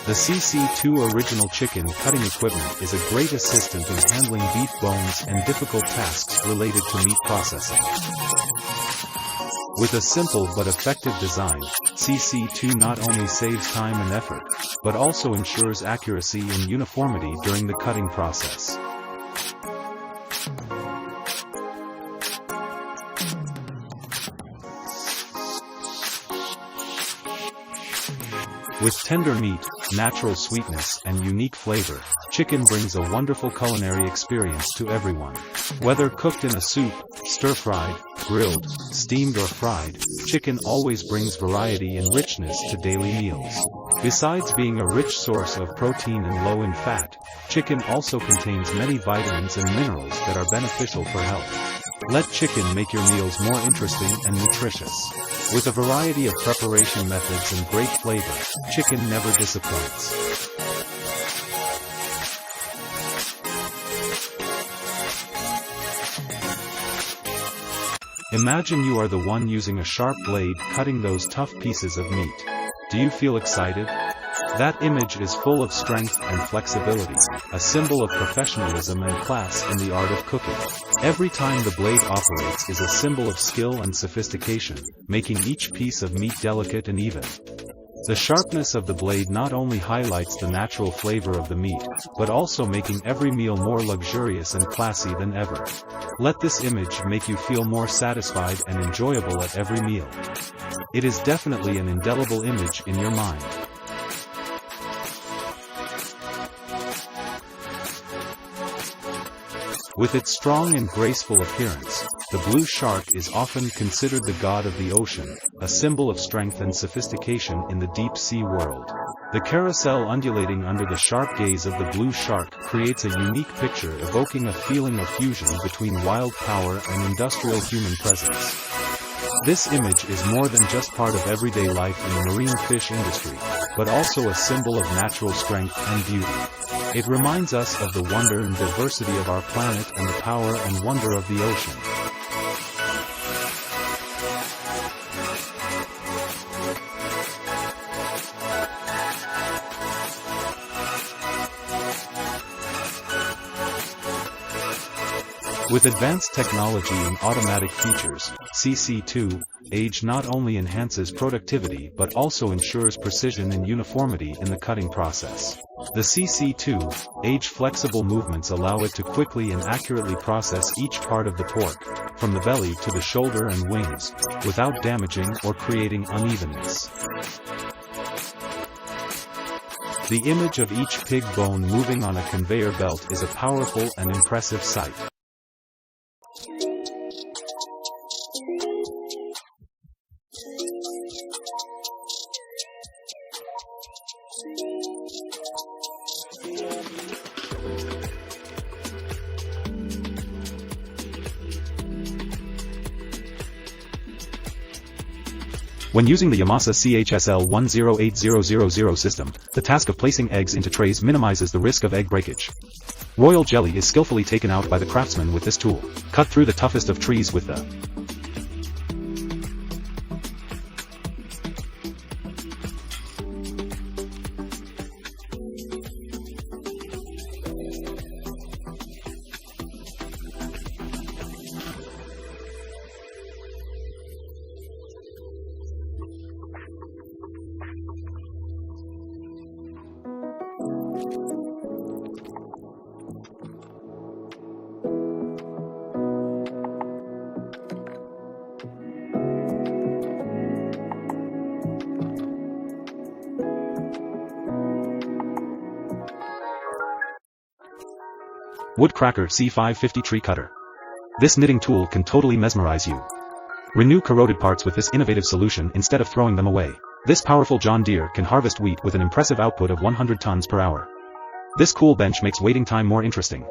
The CC2 original chicken cutting equipment is a great assistant in handling beef bones and difficult tasks related to meat processing. With a simple but effective design, CC2 not only saves time and effort, but also ensures accuracy and uniformity during the cutting process. With tender meat, natural sweetness, and unique flavor, chicken brings a wonderful culinary experience to everyone. Whether cooked in a soup, stir-fried, grilled, steamed or fried, chicken always brings variety and richness to daily meals. Besides being a rich source of protein and low in fat, chicken also contains many vitamins and minerals that are beneficial for health. Let chicken make your meals more interesting and nutritious. With a variety of preparation methods and great flavor, chicken never disappoints. Imagine you are the one using a sharp blade cutting those tough pieces of meat. Do you feel excited? That image is full of strength and flexibility, a symbol of professionalism and class in the art of cooking. Every time the blade operates is a symbol of skill and sophistication, making each piece of meat delicate and even. The sharpness of the blade not only highlights the natural flavor of the meat, but also making every meal more luxurious and classy than ever. Let this image make you feel more satisfied and enjoyable at every meal. It is definitely an indelible image in your mind. With its strong and graceful appearance, the blue shark is often considered the god of the ocean, a symbol of strength and sophistication in the deep-sea world. The carousel undulating under the sharp gaze of the blue shark creates a unique picture evoking a feeling of fusion between wild power and industrial human presence. This image is more than just part of everyday life in the marine fish industry, but also a symbol of natural strength and beauty. It reminds us of the wonder and diversity of our planet and the power and wonder of the ocean. With advanced technology and automatic features, CC2 Age not only enhances productivity but also ensures precision and uniformity in the cutting process. The CC2 Age flexible movements allow it to quickly and accurately process each part of the pork, from the belly to the shoulder and wings, without damaging or creating unevenness. The image of each pig bone moving on a conveyor belt is a powerful and impressive sight. When using the Yamasa CHSL 108000 system, the task of placing eggs into trays minimizes the risk of egg breakage. Royal jelly is skillfully taken out by the craftsman with this tool. Cut through the toughest of trees with the Woodcracker C550 tree cutter. This knitting tool can totally mesmerize you. Renew corroded parts with this innovative solution instead of throwing them away. This powerful John Deere can harvest wheat with an impressive output of 100 tons per hour. This cool bench makes waiting time more interesting.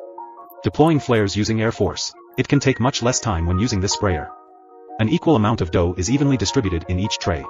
Deploying flares using air force. It can take much less time when using this sprayer. An equal amount of dough is evenly distributed in each tray.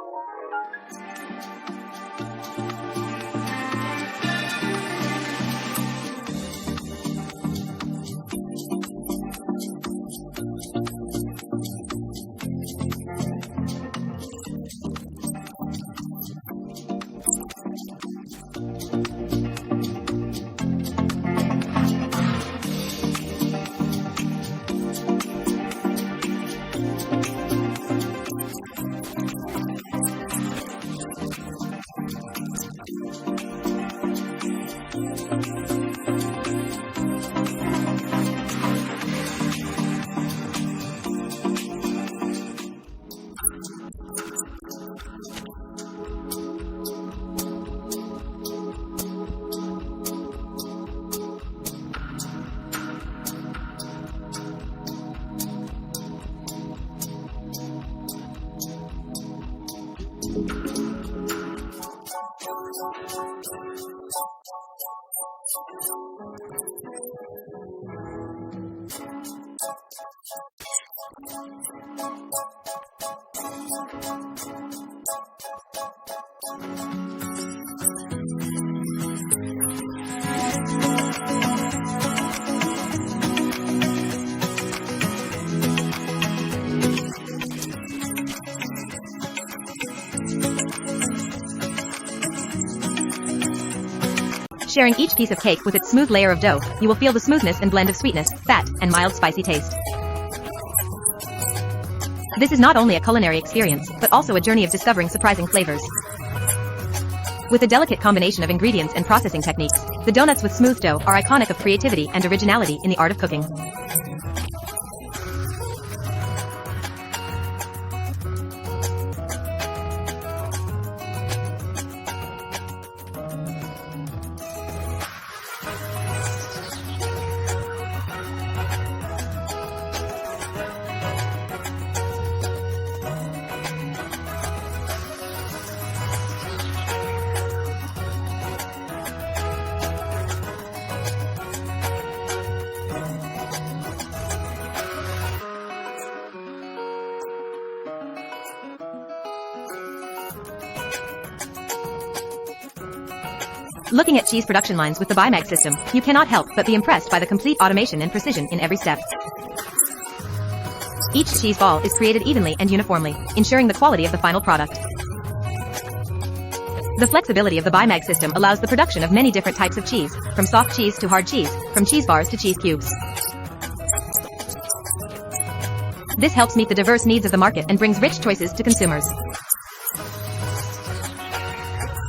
Sharing each piece of cake with its smooth layer of dough, you will feel the smoothness and blend of sweetness, fat, and mild spicy taste. This is not only a culinary experience, but also a journey of discovering surprising flavors. With a delicate combination of ingredients and processing techniques, the donuts with smooth dough are iconic of creativity and originality in the art of cooking. Looking at cheese production lines with the BIMAG system, you cannot help but be impressed by the complete automation and precision in every step. Each cheese ball is created evenly and uniformly, ensuring the quality of the final product. The flexibility of the BIMAG system allows the production of many different types of cheese, from soft cheese to hard cheese, from cheese bars to cheese cubes. This helps meet the diverse needs of the market and brings rich choices to consumers.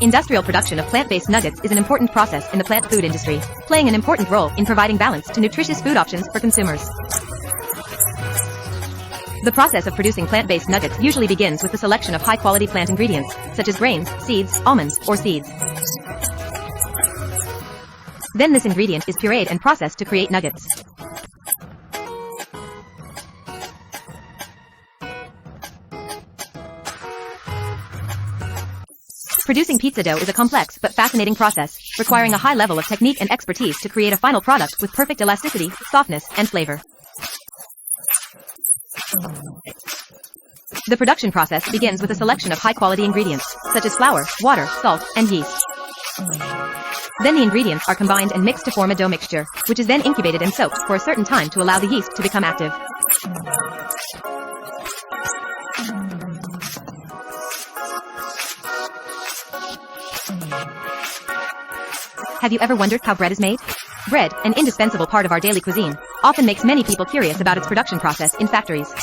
Industrial production of plant-based nuggets is an important process in the plant food industry, playing an important role in providing balance to nutritious food options for consumers. The process of producing plant-based nuggets usually begins with the selection of high-quality plant ingredients, such as grains, seeds, almonds, or seeds. Then this ingredient is pureed and processed to create nuggets. Producing pizza dough is a complex but fascinating process, requiring a high level of technique and expertise to create a final product with perfect elasticity, softness, and flavor. The production process begins with a selection of high-quality ingredients, such as flour, water, salt, and yeast. Then the ingredients are combined and mixed to form a dough mixture, which is then incubated and soaked for a certain time to allow the yeast to become active. Have you ever wondered how bread is made? Bread, an indispensable part of our daily cuisine, often makes many people curious about its production process in factories.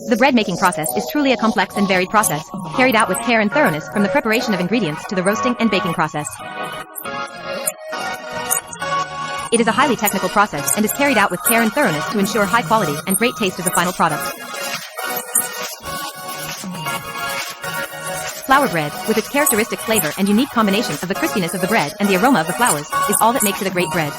The bread-making process is truly a complex and varied process, carried out with care and thoroughness from the preparation of ingredients to the roasting and baking process. It is a highly technical process and is carried out with care and thoroughness to ensure high quality and great taste as a final product. Flour bread, with its characteristic flavor and unique combination of the crispiness of the bread and the aroma of the flours, is all that makes it a great bread.